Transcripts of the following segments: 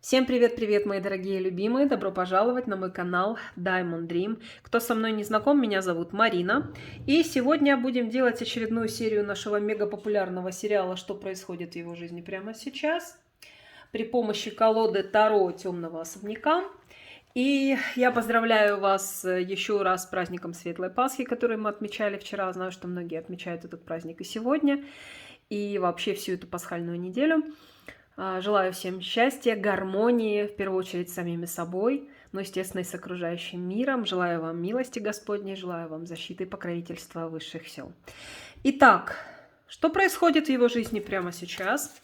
Всем привет-привет, мои дорогие любимые! Добро пожаловать на мой канал Diamond Dream. Кто со мной не знаком, меня зовут Марина. И сегодня будем делать очередную серию нашего мега-популярного сериала «Что происходит в его жизни прямо сейчас» при помощи колоды Таро Темного Особняка. И я поздравляю вас еще раз с праздником Светлой Пасхи, который мы отмечали вчера. Знаю, что многие отмечают этот праздник и сегодня, и вообще всю эту пасхальную неделю. Желаю всем счастья, гармонии, в первую очередь с самими собой, но, естественно, и с окружающим миром. Желаю вам милости Господней, желаю вам защиты и покровительства высших сил. Итак, что происходит в его жизни прямо сейчас?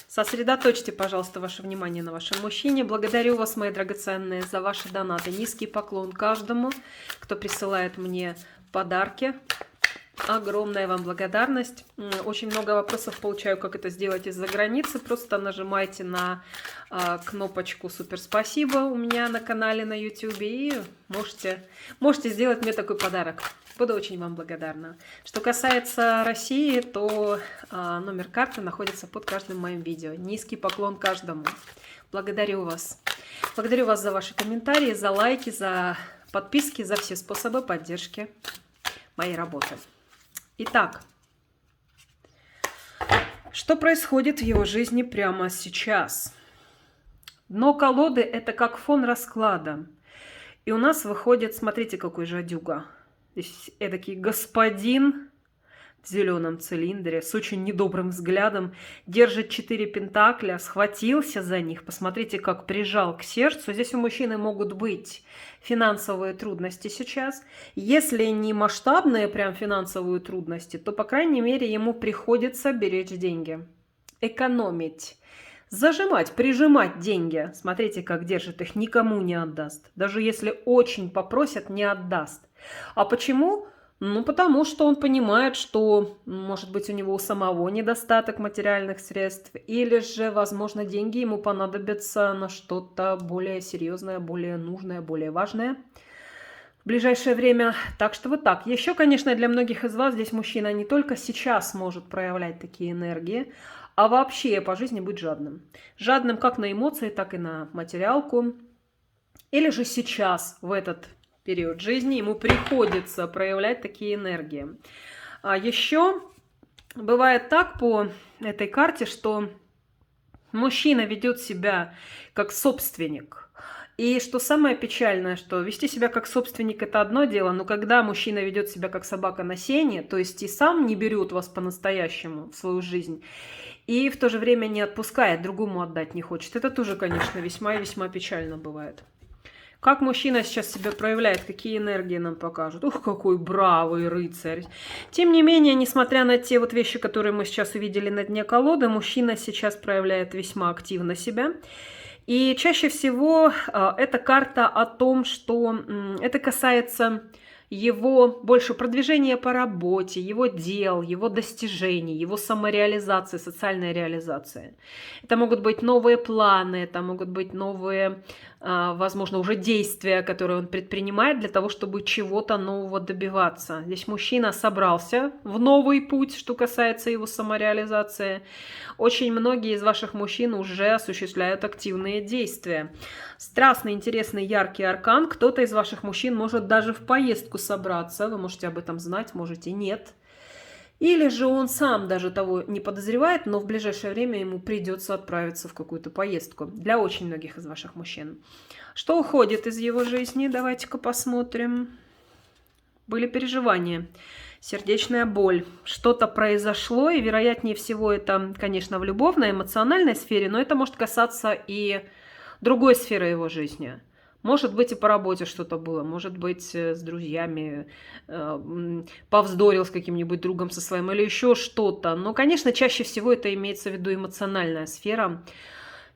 Сосредоточьте, пожалуйста, ваше внимание на вашем мужчине. Благодарю вас, мои драгоценные, за ваши донаты. Низкий поклон каждому, кто присылает мне подарки. Огромная вам благодарность. Очень много вопросов получаю, как это сделать из-за границы. Просто нажимайте на кнопочку «Супер спасибо» у меня на канале на YouTube и можете сделать мне такой подарок. Буду очень вам благодарна. Что касается России, то номер карты находится под каждым моим видео. Низкий поклон каждому. Благодарю вас. Благодарю вас за ваши комментарии, за лайки, за подписки, за все способы поддержки моей работы. Итак, что происходит в его жизни прямо сейчас? Дно колоды – это как фон расклада. И у нас выходит, смотрите, какой жадюга. Здесь эдакий господин в зеленом цилиндре с очень недобрым взглядом держит 4 пентакля, схватился за них. Посмотрите, как прижал к сердцу. Здесь у мужчины могут быть финансовые трудности сейчас. Если не масштабные прям финансовые трудности, то, по крайней мере, ему приходится беречь деньги, экономить, зажимать, прижимать деньги. Смотрите, как держит их, никому не отдаст. Даже если очень попросят, не отдаст. А почему? Ну, потому что он понимает, что, может быть, у него у самого недостаток материальных средств, или же, возможно, деньги ему понадобятся на что-то более серьезное, более нужное, более важное в ближайшее время. Так что вот так. Еще, конечно, для многих из вас здесь мужчина не только сейчас может проявлять такие энергии, а вообще по жизни быть жадным. Жадным как на эмоции, так и на материалку. Или же сейчас, в этот период жизни, ему приходится проявлять такие энергии. А еще бывает так по этой карте, что мужчина ведет себя как собственник. И что самое печальное, что вести себя как собственник – это одно дело, но когда мужчина ведет себя как собака на сене, то есть и сам не берет вас по-настоящему в свою жизнь, и в то же время не отпускает, другому отдать не хочет, это тоже, конечно, весьма и весьма печально бывает. Как мужчина сейчас себя проявляет, какие энергии нам покажут. Ух, какой бравый рыцарь. Тем не менее, несмотря на те вот вещи, которые мы сейчас увидели на дне колоды, мужчина сейчас проявляет весьма активно себя. И чаще всего эта карта о том, что это касается его больше продвижения по работе, его дел, его достижений, его самореализации, социальной реализации. Это могут быть новые планы, это могут быть новые, возможно, уже действия, которые он предпринимает для того, чтобы чего-то нового добиваться. Здесь мужчина собрался в новый путь, что касается его самореализации. Очень многие из ваших мужчин уже осуществляют активные действия. Страстный, интересный, яркий аркан. Кто-то из ваших мужчин может даже в поездку собраться. Вы можете об этом знать, можете нет. Или же он сам даже того не подозревает, но в ближайшее время ему придется отправиться в какую-то поездку. Для очень многих из ваших мужчин. Что уходит из его жизни? Давайте-ка посмотрим. Были переживания. Сердечная боль. Что-то произошло, и вероятнее всего это, конечно, в любовной, эмоциональной сфере, но это может касаться и другой сферы его жизни. Может быть, и по работе что-то было, может быть, с друзьями, повздорил с каким-нибудь другом со своим или еще что-то. Но, конечно, чаще всего это имеется в виду эмоциональная сфера.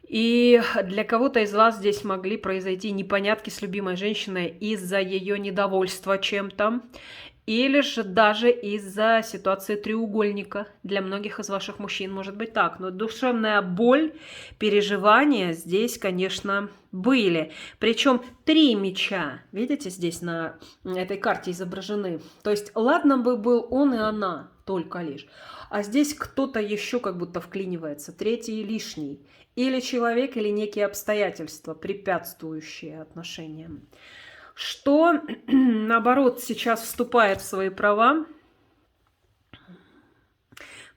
И для кого-то из вас здесь могли произойти непонятки с любимой женщиной из-за ее недовольства чем-то. Или же даже из-за ситуации треугольника. Для многих из ваших мужчин может быть так. Но душевная боль, переживания здесь, конечно, были. Причем 3 меча, видите, здесь на этой карте изображены. То есть ладно бы был он и она. только лишь. А здесь кто-то еще как будто вклинивается, третий лишний. Или человек, или некие обстоятельства, препятствующие отношениям. Что, наоборот, сейчас вступает в свои права.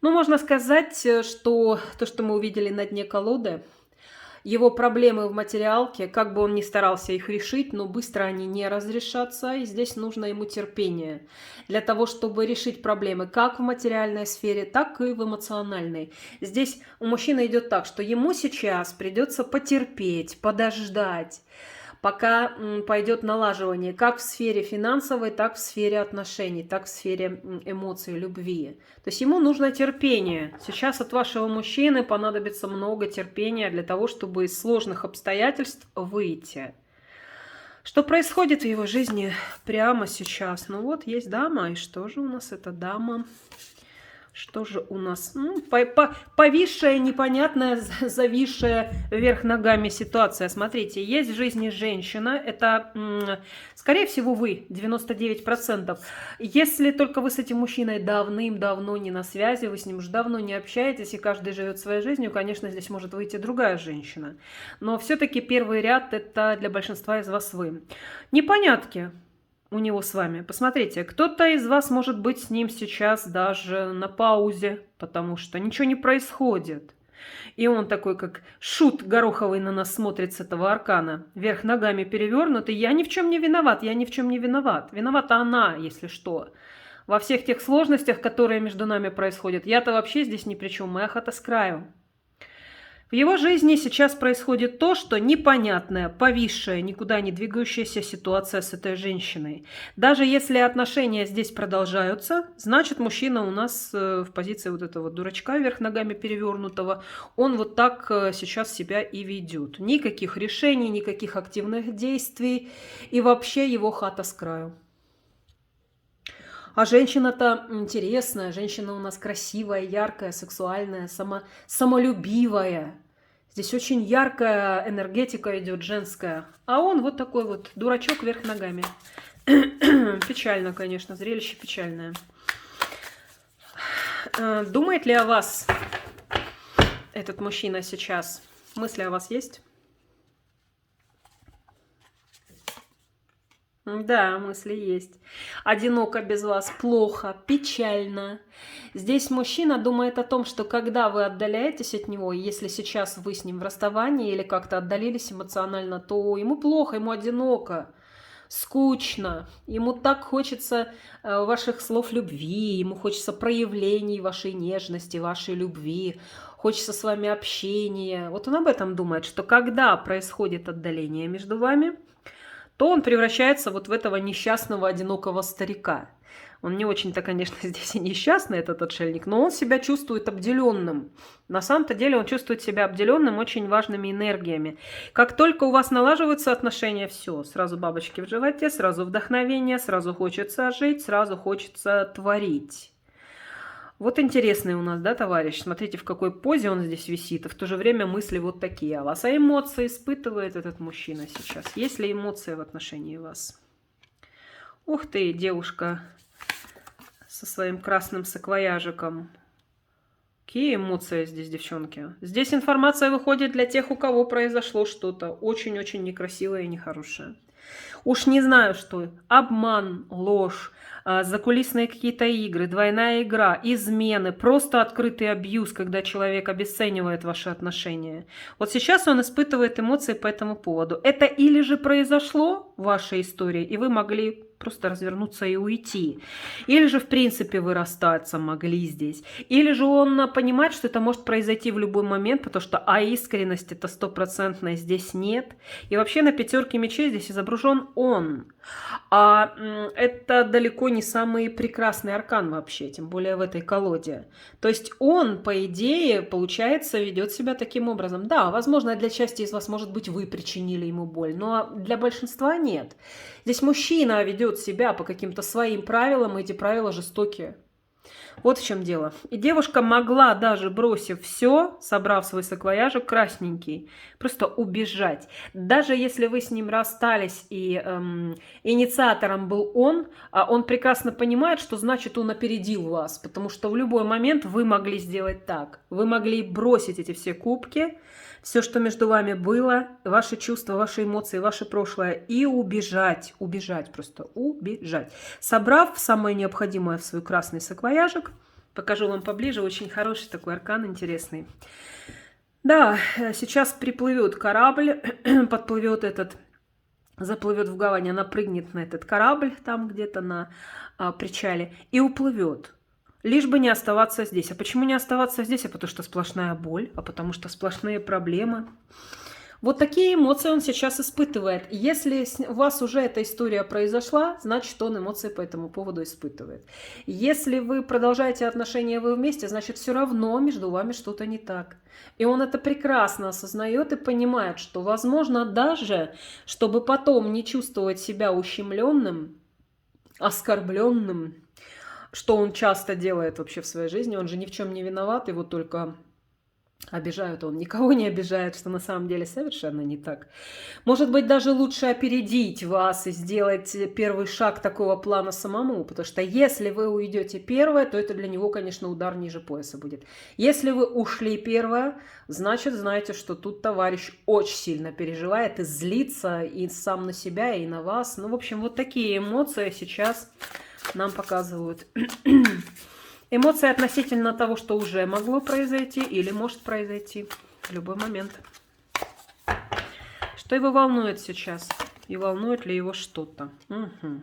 Ну, можно сказать, что то, что мы увидели на дне колоды, его проблемы в материалке, как бы он ни старался их решить, но быстро они не разрешатся, и здесь нужно ему терпение для того, чтобы решить проблемы как в материальной сфере, так и в эмоциональной. Здесь у мужчины идет так, что ему сейчас придется потерпеть, подождать, пока пойдет налаживание как в сфере финансовой, так в сфере отношений, так в сфере эмоций, любви. То есть ему нужно терпение. Сейчас от вашего мужчины понадобится много терпения для того, чтобы из сложных обстоятельств выйти. Что происходит в его жизни прямо сейчас? Ну вот, есть дама, и что же у нас эта дама? Что же у нас? Ну, повисшая, непонятная, зависшая вверх ногами ситуация. Смотрите, есть в жизни женщина, это, скорее всего, вы, 99%. Если только вы с этим мужчиной давным-давно не на связи, вы с ним уже давно не общаетесь, и каждый живет своей жизнью, конечно, здесь может выйти другая женщина. Но все-таки первый ряд – это для большинства из вас вы. Непонятки у него с вами. Посмотрите, кто-то из вас может быть с ним сейчас даже на паузе, потому что ничего не происходит. И он такой, как шут гороховый, на нас смотрит с этого аркана, вверх ногами перевернутый. Я ни в чем не виноват, я ни в чем не виноват. Виновата она, если что. Во всех тех сложностях, которые между нами происходят. Я-то вообще здесь ни при чем, моя хата с краю. В его жизни сейчас происходит то, что непонятная, повисшая, никуда не двигающаяся ситуация с этой женщиной. Даже если отношения здесь продолжаются, значит, мужчина у нас в позиции вот этого дурачка вверх ногами перевернутого, он вот так сейчас себя и ведет. Никаких решений, никаких активных действий, и вообще его хата с краю. А женщина-то интересная, женщина у нас красивая, яркая, сексуальная, самолюбивая. Здесь очень яркая энергетика идет, женская. А он вот такой вот дурачок вверх ногами. Печально, конечно, зрелище печальное. Думает ли о вас этот мужчина сейчас? Мысли о вас есть? Да, мысли есть. Одиноко без вас, плохо, печально. Здесь мужчина думает о том, что когда вы отдаляетесь от него, если сейчас вы с ним в расставании или как-то отдалились эмоционально, то ему плохо, ему одиноко, скучно. Ему так хочется ваших слов любви, ему хочется проявлений вашей нежности, вашей любви, хочется с вами общения. Вот он об этом думает, что когда происходит отдаление между вами, то он превращается вот в этого несчастного, одинокого старика. Он не очень-то, конечно, здесь и несчастный, этот отшельник, но он себя чувствует обделенным. На самом-то деле он чувствует себя обделенным очень важными энергиями. Как только у вас налаживаются отношения, все, сразу бабочки в животе, сразу вдохновение, сразу хочется жить, сразу хочется творить. Вот интересный у нас, да, товарищ? Смотрите, в какой позе он здесь висит, и в то же время мысли вот такие о вас. А эмоции испытывает этот мужчина сейчас? Есть ли эмоции в отношении вас? Ух ты, девушка со своим красным саквояжиком. Какие эмоции здесь, девчонки? Здесь информация выходит для тех, у кого произошло что-то очень-очень некрасивое и нехорошее. Уж не знаю, что. Обман, ложь, закулисные какие-то игры, двойная игра, измены, просто открытый абьюз, когда человек обесценивает ваши отношения. Вот сейчас он испытывает эмоции по этому поводу. Это или же произошло в вашей истории, и вы могли просто развернуться и уйти. Или же, в принципе, вы расстаться могли здесь. Или же он понимает, что это может произойти в любой момент, потому что искренность-то стопроцентной здесь нет. И вообще на пятерке мечей здесь изображен он. А это далеко не самый прекрасный аркан вообще, тем более в этой колоде. То есть он, по идее, получается, ведет себя таким образом. Да, возможно, для части из вас, может быть, вы причинили ему боль, но для большинства нет. Здесь мужчина ведет себя по каким-то своим правилам, и эти правила жестокие. Вот в чем дело. И девушка могла, даже бросив все, собрав свой саквояжик красненький, просто убежать. Даже если вы с ним расстались, и инициатором был он, а он прекрасно понимает, что значит он опередил вас, потому что в любой момент вы могли сделать так. Вы могли бросить эти все кубки, все, что между вами было, ваши чувства, ваши эмоции, ваше прошлое, и убежать, просто убежать. Собрав самое необходимое в свой красный саквояжик, покажу вам поближе, очень хороший такой аркан, интересный. Да, сейчас приплывет корабль, подплывет этот, заплывет в гавань, она прыгнет на этот корабль там где-то на причале и уплывет. Лишь бы не оставаться здесь. А почему не оставаться здесь? А потому что сплошная боль, а потому что сплошные проблемы. Вот такие эмоции он сейчас испытывает. Если у вас уже эта история произошла, значит, он эмоции по этому поводу испытывает. Если вы продолжаете отношения, вы вместе, значит, все равно между вами что-то не так. И он это прекрасно осознает и понимает, что, возможно, даже, чтобы потом не чувствовать себя ущемленным, оскорбленным, что он часто делает вообще в своей жизни, он же ни в чем не виноват, его только обижают, он никого не обижает, что на самом деле совершенно не так. Может быть, даже лучше опередить вас и сделать первый шаг такого плана самому, потому что если вы уйдете первое, то это для него, конечно, удар ниже пояса будет. Если вы ушли первое, значит, знаете, что тут товарищ очень сильно переживает и злится и сам на себя, и на вас. Ну, в общем, вот такие эмоции сейчас нам показывают. Эмоции относительно того, что уже могло произойти или может произойти в любой момент. Что его волнует сейчас? И волнует ли его что-то? Угу.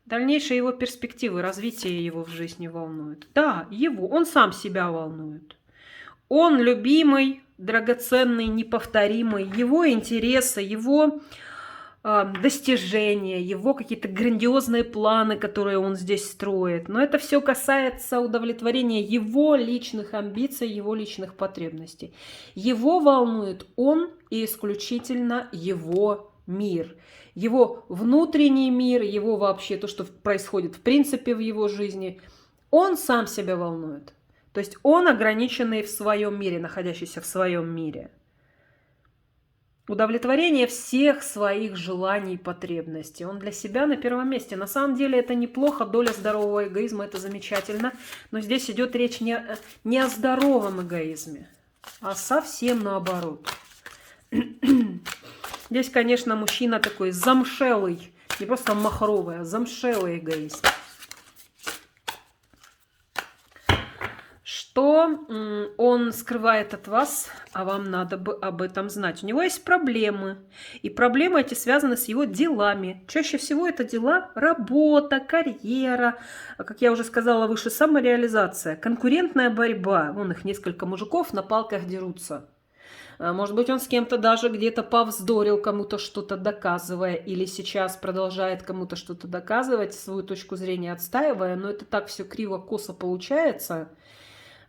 Дальнейшие его перспективы, развитие его в жизни волнует. Да, его. Он сам себя волнует. Он любимый, драгоценный, неповторимый. Его интересы, его достижения, его какие-то грандиозные планы, которые он здесь строит. Но это все касается удовлетворения его личных амбиций, его личных потребностей. Его волнует он и исключительно его мир. Его внутренний мир, его вообще то, что происходит в принципе в его жизни. Он сам себя волнует. То есть он ограниченный в своем мире, находящийся в своем мире. Удовлетворение всех своих желаний и потребностей. Он для себя на первом месте. На самом деле это неплохо, доля здорового эгоизма, это замечательно. Но здесь идет речь не о здоровом эгоизме, а совсем наоборот. Здесь, конечно, мужчина такой замшелый, не просто махровый, а замшелый эгоист. Что он скрывает от вас, а вам надо бы об этом знать. У него есть проблемы, и проблемы эти связаны с его делами. Чаще всего это дела работа, карьера, как я уже сказала выше, самореализация, конкурентная борьба. Вон их несколько мужиков на палках дерутся. Может быть, он с кем-то даже где-то повздорил, кому-то что-то доказывая, или сейчас продолжает кому-то что-то доказывать, свою точку зрения отстаивая, но это так все криво-косо получается.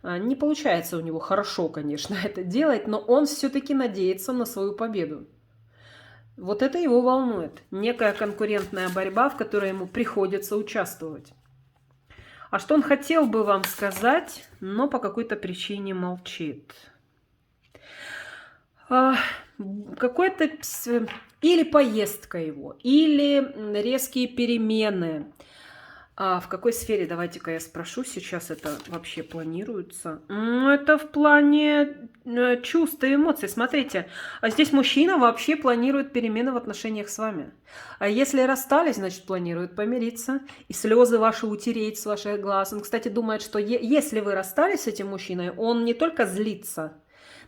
Не получается у него хорошо, конечно, это делать, но он все-таки надеется на свою победу. Вот это его волнует. Некая конкурентная борьба, в которой ему приходится участвовать. А что он хотел бы вам сказать, но по какой-то причине молчит. Какой-то или поездка его, или резкие перемены. А в какой сфере, давайте-ка я спрошу, сейчас это вообще планируется? Это в плане чувств и эмоций. Смотрите, а здесь мужчина вообще планирует перемены в отношениях с вами. А если расстались, значит, планирует помириться. И слезы ваши утереть с ваших глаз. Он, кстати, думает, что если вы расстались с этим мужчиной, он не только злится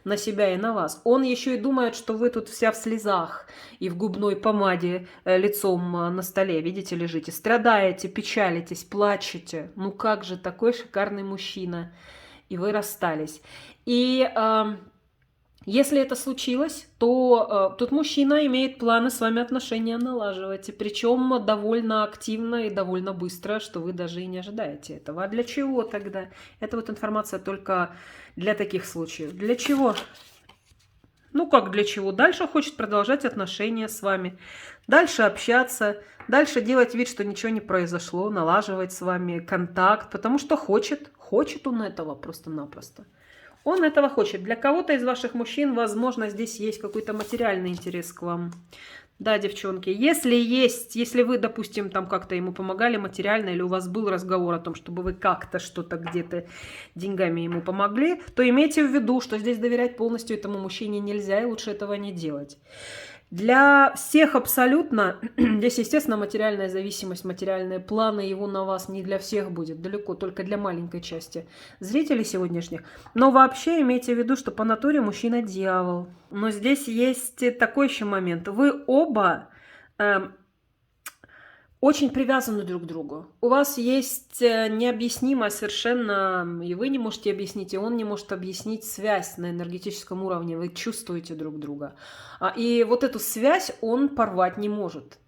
на себя и на вас. Он еще и думает, что вы тут вся в слезах и в губной помаде лицом на столе, видите, лежите. Страдаете, печалитесь, плачете. Ну как же, такой шикарный мужчина. И вы расстались. И если это случилось, то тут мужчина имеет планы с вами отношения налаживать. И причем довольно активно и довольно быстро, что вы даже и не ожидаете этого. А для чего тогда? Это вот информация только для таких случаев. Для чего? Ну как для чего? Дальше хочет продолжать отношения с вами, дальше общаться, дальше делать вид, что ничего не произошло, налаживать с вами контакт, потому что хочет он этого просто-напросто. Он этого хочет. Для кого-то из ваших мужчин, возможно, здесь есть какой-то материальный интерес к вам. Да, девчонки, если вы, допустим, там как-то ему помогали материально, или у вас был разговор о том, чтобы вы как-то что-то где-то деньгами ему помогли, то имейте в виду, что здесь доверять полностью этому мужчине нельзя, и лучше этого не делать. Для всех абсолютно, здесь, естественно, материальная зависимость, материальные планы его на вас не для всех будет, далеко, только для маленькой части зрителей сегодняшних. Но вообще имейте в виду, что по натуре мужчина дьявол. Но здесь есть такой еще момент. Вы оба очень привязаны друг к другу. У вас есть необъяснимая совершенно, и вы не можете объяснить, и он не может объяснить связь на энергетическом уровне. Вы чувствуете друг друга. И вот эту связь он порвать не может.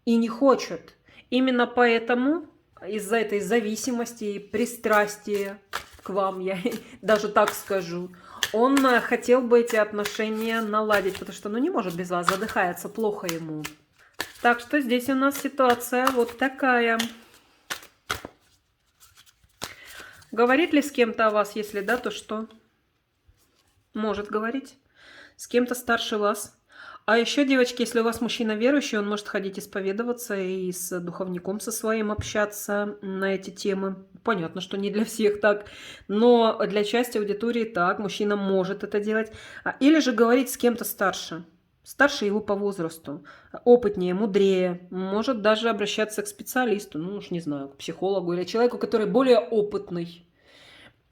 И не хочет. Именно поэтому, из-за этой зависимости и пристрастия к вам, я даже так скажу, он хотел бы эти отношения наладить, потому что, ну, не может без вас, задыхается, плохо ему. Так что здесь у нас ситуация вот такая. Говорит ли с кем-то о вас? Если да, то что? Может говорить. С кем-то старше вас. А еще, девочки, если у вас мужчина верующий, он может ходить исповедоваться и с духовником со своим общаться на эти темы. Понятно, что не для всех так, но для части аудитории так. Мужчина может это делать. Или же говорить с кем-то старше. Старше его по возрасту, опытнее, мудрее, может даже обращаться к специалисту, ну уж не знаю, к психологу или человеку, который более опытный,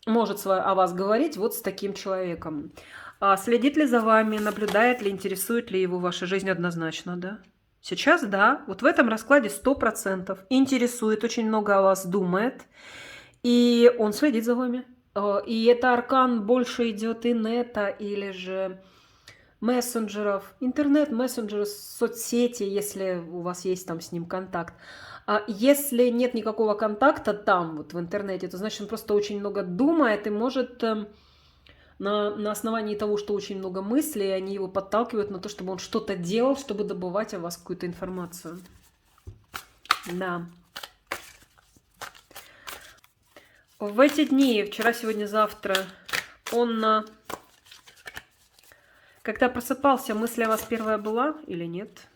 может о вас говорить вот с таким человеком. Следит ли за вами, наблюдает ли, интересует ли его ваша жизнь однозначно, да? Сейчас да, вот в этом раскладе 100%. Интересует, очень много о вас думает, и он следит за вами. И это аркан больше идет инета или же мессенджеров, интернет-мессенджеры, соцсети, если у вас есть там с ним контакт. А если нет никакого контакта там, вот в интернете, то значит он просто очень много думает и может на основании того, что очень много мыслей, они его подталкивают на то, чтобы он что-то делал, чтобы добывать о вас какую-то информацию. Да. В эти дни, вчера, сегодня, завтра, он... Когда просыпался, мысль о вас первая была или нет?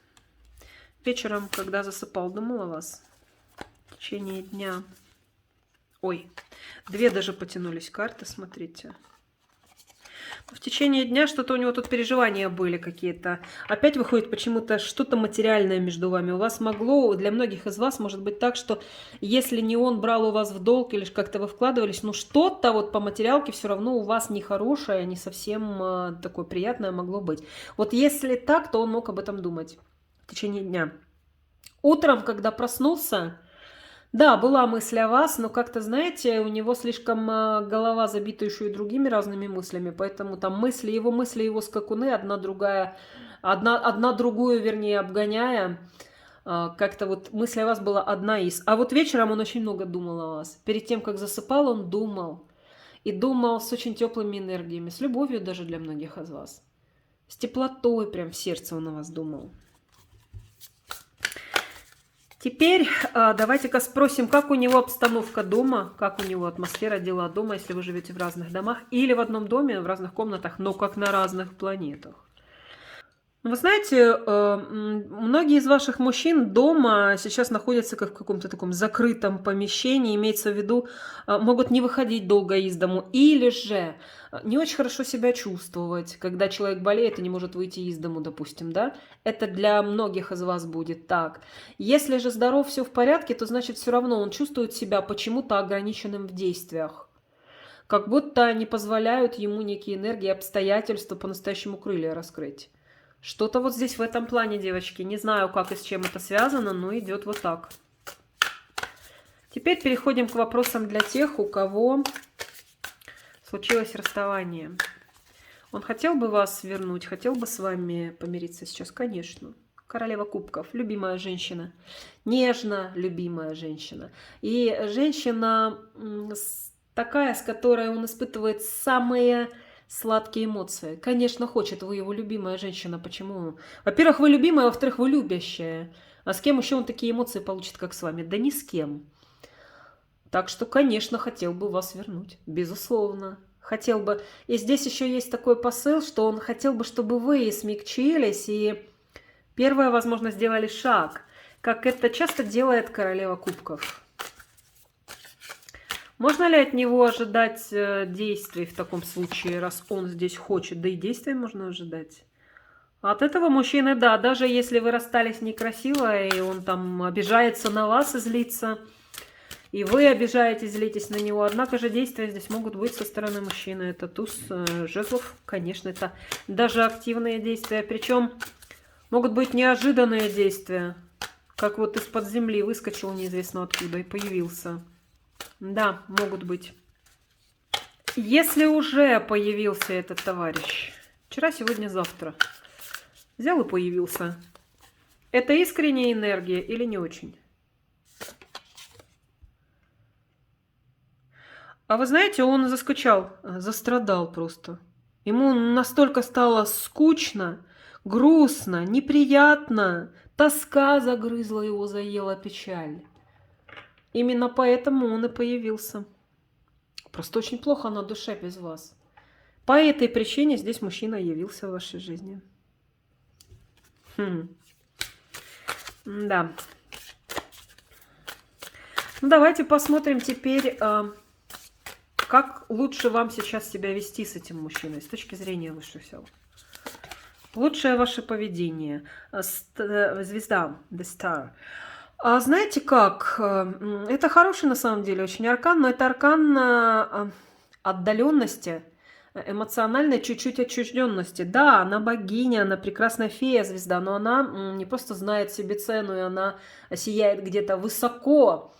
Вечером, когда засыпал, думал о вас? В течение дня. Ой, две даже потянулись карты, смотрите. В течение дня что-то у него тут переживания были какие-то. Опять выходит почему-то что-то материальное между вами. У вас могло, для многих из вас может быть так, что если не он брал у вас в долг или как-то вы вкладывались, ну что-то вот по материалке все равно у вас нехорошее, не совсем такое приятное могло быть. Вот если так, то он мог об этом думать в течение дня. Утром, когда проснулся, да, была мысль о вас, но как-то, знаете, у него слишком голова забита еще и другими разными мыслями, поэтому там его мысли, его скакуны, одна другую, вернее, обгоняя, как-то вот мысль о вас была одна из. А вот вечером он очень много думал о вас. Перед тем, как засыпал, он думал. И думал с очень теплыми энергиями, с любовью даже для многих из вас. С теплотой прям в сердце он о вас думал. Теперь давайте-ка спросим, как у него обстановка дома, как у него атмосфера, дела дома, если вы живете в разных домах, или в одном доме, в разных комнатах, но как на разных планетах. Вы знаете, многие из ваших мужчин дома сейчас находятся как в каком-то таком закрытом помещении, имеется в виду, могут не выходить долго из дому, или же не очень хорошо себя чувствовать, когда человек болеет и не может выйти из дому, допустим, да? Это для многих из вас будет так. Если же здоров, все в порядке, то значит все равно он чувствует себя почему-то ограниченным в действиях. Как будто не позволяют ему некие энергии, обстоятельства по-настоящему крылья раскрыть. Что-то вот здесь в этом плане, девочки. Не знаю, как и с чем это связано, но идет вот так. Теперь переходим к вопросам для тех, у кого случилось расставание. Он хотел бы вас вернуть, хотел бы с вами помириться сейчас? Конечно. Королева кубков, любимая женщина. Нежно любимая женщина. И женщина такая, с которой он испытывает самые Сладкие эмоции. Конечно, хочет, вы его любимая женщина. Почему? Во-первых, вы любимая, во-вторых, вы любящая. А с кем еще он такие эмоции получит, как с вами? Да ни с кем. Так что, конечно, хотел бы вас вернуть. Безусловно. Хотел бы. И здесь еще есть такой посыл, что он хотел бы, чтобы вы смягчились и первое, возможно, сделали шаг, как это часто делает королева кубков. Можно ли от него ожидать действий в таком случае, раз он здесь хочет? Да и действий можно ожидать. От этого мужчины, да, даже если вы расстались некрасиво, и он там обижается на вас и злится, и вы обижаетесь, злитесь на него, однако же действия здесь могут быть со стороны мужчины. Это туз жезлов, конечно, это даже активные действия, причем могут быть неожиданные действия, как вот из-под земли выскочил неизвестно откуда и появился. Да, могут быть. Если уже появился этот товарищ, вчера, сегодня, завтра, взял и появился, это искренняя энергия или не очень? А вы знаете, он заскучал, застрадал просто. Ему настолько стало скучно, грустно, неприятно, тоска загрызла его, заела печаль. Именно поэтому он и появился. Просто очень плохо на душе без вас. По этой причине здесь мужчина явился в вашей жизни. Да. Ну, давайте посмотрим теперь, как лучше вам сейчас себя вести с этим мужчиной, с точки зрения высших сил. Лучшее ваше поведение. Звезда, the star. А знаете как? Это хороший на самом деле очень аркан, но это аркан отдаленности, эмоциональной чуть-чуть отчужденности. Да, она богиня, она прекрасная фея, звезда, но она не просто знает себе цену, и она сияет где-то высоко,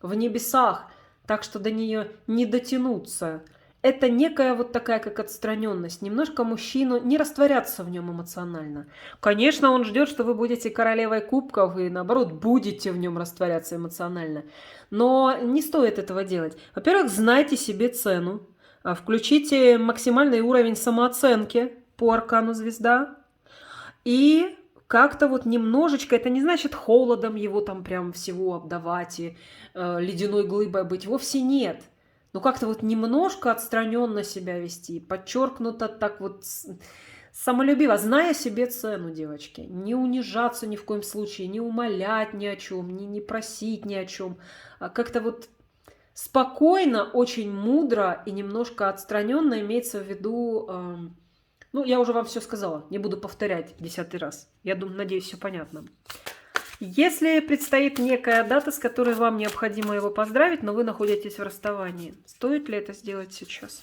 в небесах, так что до нее не дотянуться. Это некая вот такая как отстраненность. Немножко мужчину не растворяться в нем эмоционально. Конечно, он ждет, что вы будете королевой кубков и наоборот будете в нем растворяться эмоционально. Но не стоит этого делать. Во-первых, знайте себе цену. Включите максимальный уровень самооценки по аркану звезда. И как-то вот немножечко, это не значит холодом его там прям всего обдавать и ледяной глыбой быть. Вовсе нет. Но как-то вот немножко отстраненно себя вести, подчеркнуто так вот самолюбиво, зная себе цену, девочки. Не унижаться ни в коем случае, не умолять ни о чем, не просить ни о чем. Как-то вот спокойно, очень мудро и немножко отстраненно имеется в виду... Ну, я уже вам все сказала, не буду повторять 10-й раз. Я думаю, надеюсь, все понятно. Если предстоит некая дата, с которой вам необходимо его поздравить, но вы находитесь в расставании, стоит ли это сделать сейчас?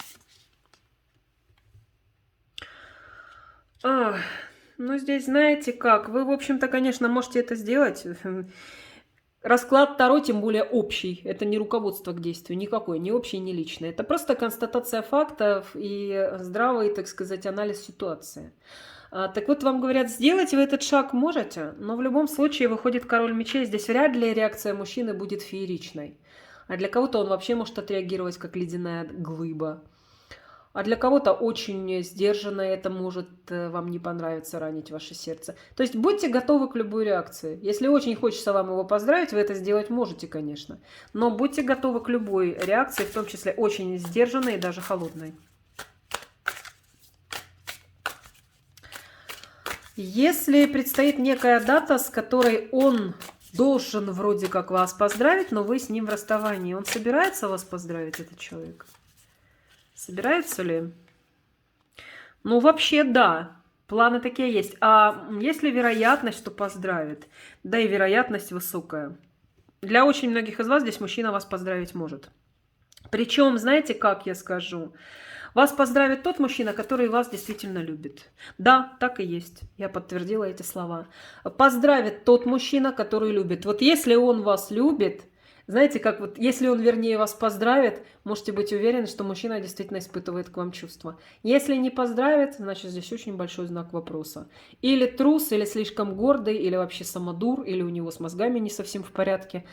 Ну, здесь знаете как, вы, в общем-то, конечно, можете это сделать. Расклад Таро, тем более общий, это не руководство к действию, никакой, ни общий, ни личный. Это просто констатация фактов и здравый, так сказать, анализ ситуации. Так вот, вам говорят, сделать вы этот шаг можете, но в любом случае выходит король мечей. Здесь вряд ли реакция мужчины будет фееричной. А для кого-то он вообще может отреагировать как ледяная глыба. А для кого-то очень сдержанно, это может вам не понравиться, ранить ваше сердце. То есть будьте готовы к любой реакции. Если очень хочется вам его поздравить, вы это сделать можете, конечно. Но будьте готовы к любой реакции, в том числе очень сдержанной и даже холодной. Если предстоит некая дата, с которой он должен вроде как вас поздравить, но вы с ним в расставании, он собирается вас поздравить, этот человек? Собирается ли? Ну, вообще, да. Планы такие есть. А есть ли вероятность, что поздравит? Да и вероятность высокая. Для очень многих из вас здесь мужчина вас поздравить может. Причем, знаете, как я скажу? Вас поздравит тот мужчина, который вас действительно любит. Да, так и есть. Я подтвердила эти слова. Поздравит тот мужчина, который любит. Вот если он вас любит, знаете, как вот, если он, вернее, вас поздравит, можете быть уверены, что мужчина действительно испытывает к вам чувства. Если не поздравит, значит, здесь очень большой знак вопроса. Или трус, или слишком гордый, или вообще самодур, или у него с мозгами не совсем в порядке.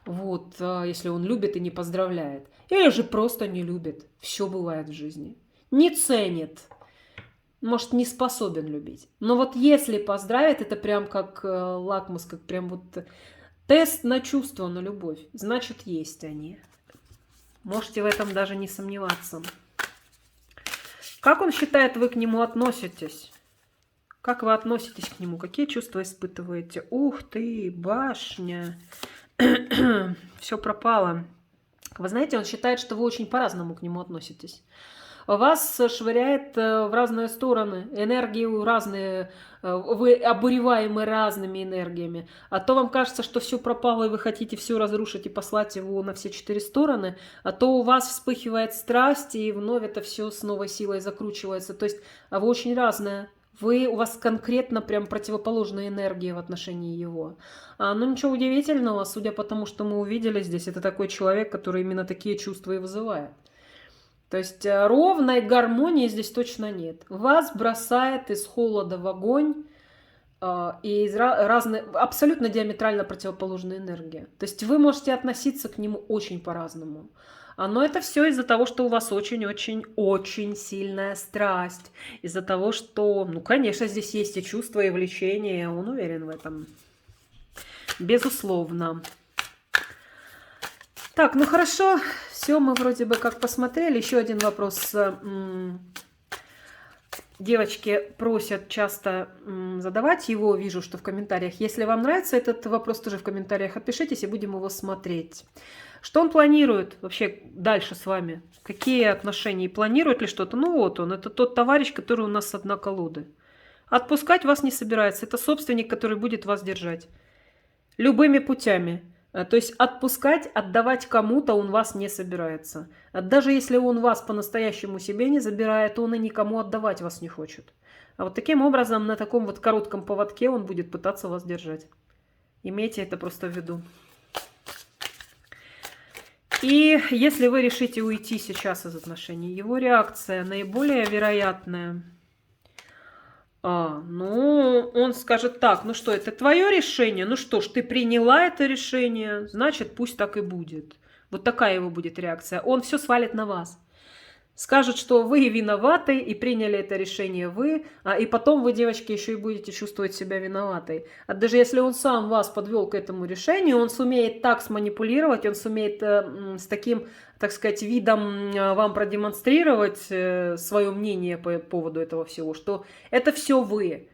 Вот, если он любит и не поздравляет. Или же просто не любит. Все бывает в жизни. не ценит, может, не способен любить. Но вот если поздравит, это прям как лакмус, как прям вот тест на чувство, на любовь. Значит, есть они. Можете в этом даже не сомневаться. Как он считает, вы к нему относитесь? Как вы относитесь к нему? Какие чувства испытываете? Ух ты, башня. Все пропало. Вы знаете, он считает, что вы очень по-разному к нему относитесь. Вас швыряет в разные стороны, энергии разные, вы обуреваемы разными энергиями. А то вам кажется, что все пропало, и вы хотите все разрушить и послать его на все 4 стороны, а то у вас вспыхивает страсть, и вновь это все с новой силой закручивается. То есть вы очень разные. У вас конкретно прям противоположные энергии в отношении его. Но ничего удивительного, судя по тому, что мы увидели здесь, это такой человек, который именно такие чувства и вызывает. То есть ровной гармонии здесь точно нет. Вас бросает из холода в огонь и из разных, абсолютно диаметрально противоположные энергии. То есть вы можете относиться к нему очень по-разному. Но это все из-за того, что у вас очень-очень-очень сильная страсть. Из-за того, что, ну, конечно, здесь есть и чувства, и влечения. Он уверен в этом. Безусловно. Так, ну хорошо. Все, мы вроде бы как посмотрели. Еще один вопрос. Девочки просят часто задавать его. Вижу, что в комментариях. Если вам нравится этот вопрос, тоже в комментариях отпишитесь, и будем его смотреть. Что он планирует вообще дальше с вами? Какие отношения? И планирует ли что-то? Ну вот он. Это тот товарищ, который у нас с дна колоды. Отпускать вас не собирается. Это собственник, который будет вас держать. Любыми путями. То есть отпускать, отдавать кому-то он вас не собирается. Даже если он вас по-настоящему себе не забирает, он и никому отдавать вас не хочет. А вот таким образом, на таком вот коротком поводке он будет пытаться вас держать. Имейте это просто в виду. И если вы решите уйти сейчас из отношений, его реакция наиболее вероятная. Ну, он скажет так, ну что, это твое решение? Ну что ж, ты приняла это решение, значит, пусть так и будет. Вот такая его будет реакция. Он все свалит на вас. Скажет, что вы виноваты и приняли это решение вы, и потом вы, девочки, еще и будете чувствовать себя виноватой. А даже если он сам вас подвел к этому решению, он сумеет так сманипулировать, он сумеет с таким, так сказать, видом вам продемонстрировать свое мнение по поводу этого всего, что это все вы.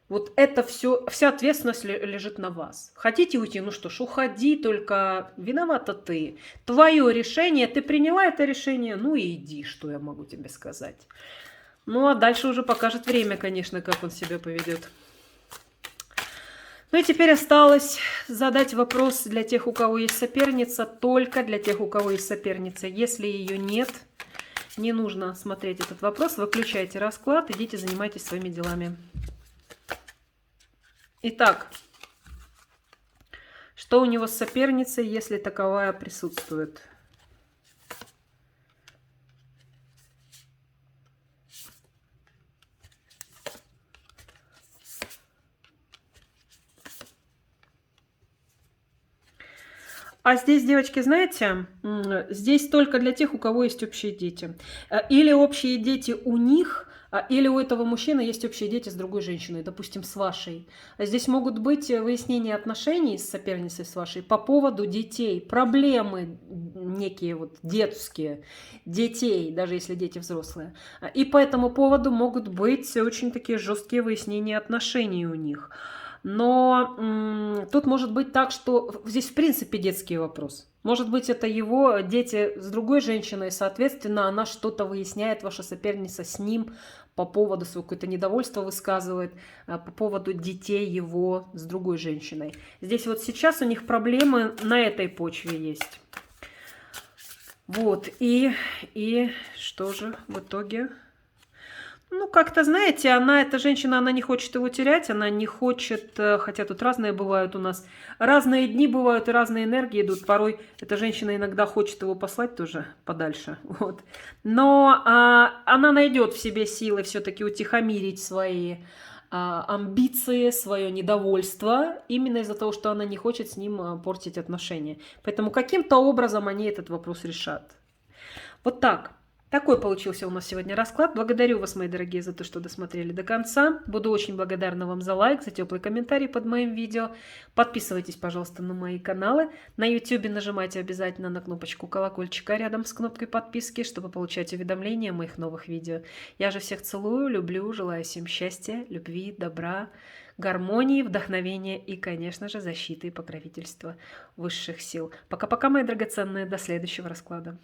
Вот это все, вся ответственность лежит на вас. Хотите уйти? Ну что ж, уходи, только виновата ты. Твое решение, ты приняла это решение, ну и иди, что я могу тебе сказать. Ну а дальше уже покажет время, конечно, как он себя поведет. Ну и теперь осталось задать вопрос для тех, у кого есть соперница, только для тех, у кого есть соперница. Если ее нет, не нужно смотреть этот вопрос, выключайте расклад, идите занимайтесь своими делами. Итак, что у него с соперницей, если таковая присутствует? А здесь, девочки, знаете, здесь только для тех, у кого есть общие дети. Или общие дети у них, или у этого мужчины есть общие дети с другой женщиной, допустим, с вашей. Здесь могут быть выяснения отношений с соперницей с вашей по поводу детей, проблемы некие вот детские, детей, даже если дети взрослые. И по этому поводу могут быть очень такие жесткие выяснения отношений у них. Но тут может быть так, что здесь в принципе детский вопрос. Может быть, это его дети с другой женщиной, соответственно, она что-то выясняет, ваша соперница с ним по поводу своего какое-то недовольство высказывает, по поводу детей его с другой женщиной. Здесь вот сейчас у них проблемы на этой почве есть. Вот, и что же в итоге? Ну, как-то, знаете, эта женщина, она не хочет его терять, она не хочет, хотя тут разные бывают у нас, разные дни бывают и разные энергии идут, порой эта женщина иногда хочет его послать тоже подальше, вот. Но она найдет в себе силы все-таки утихомирить свои амбиции, свое недовольство, именно из-за того, что она не хочет с ним портить отношения. Поэтому каким-то образом они этот вопрос решат. Вот так. Такой получился у нас сегодня расклад. Благодарю вас, мои дорогие, за то, что досмотрели до конца. Буду очень благодарна вам за лайк, за теплый комментарий под моим видео. Подписывайтесь, пожалуйста, на мои каналы. На YouTube нажимайте обязательно на кнопочку колокольчика рядом с кнопкой подписки, чтобы получать уведомления о моих новых видео. Я же всех целую, люблю, желаю всем счастья, любви, добра, гармонии, вдохновения и, конечно же, защиты и покровительства высших сил. Пока-пока, мои драгоценные, до следующего расклада.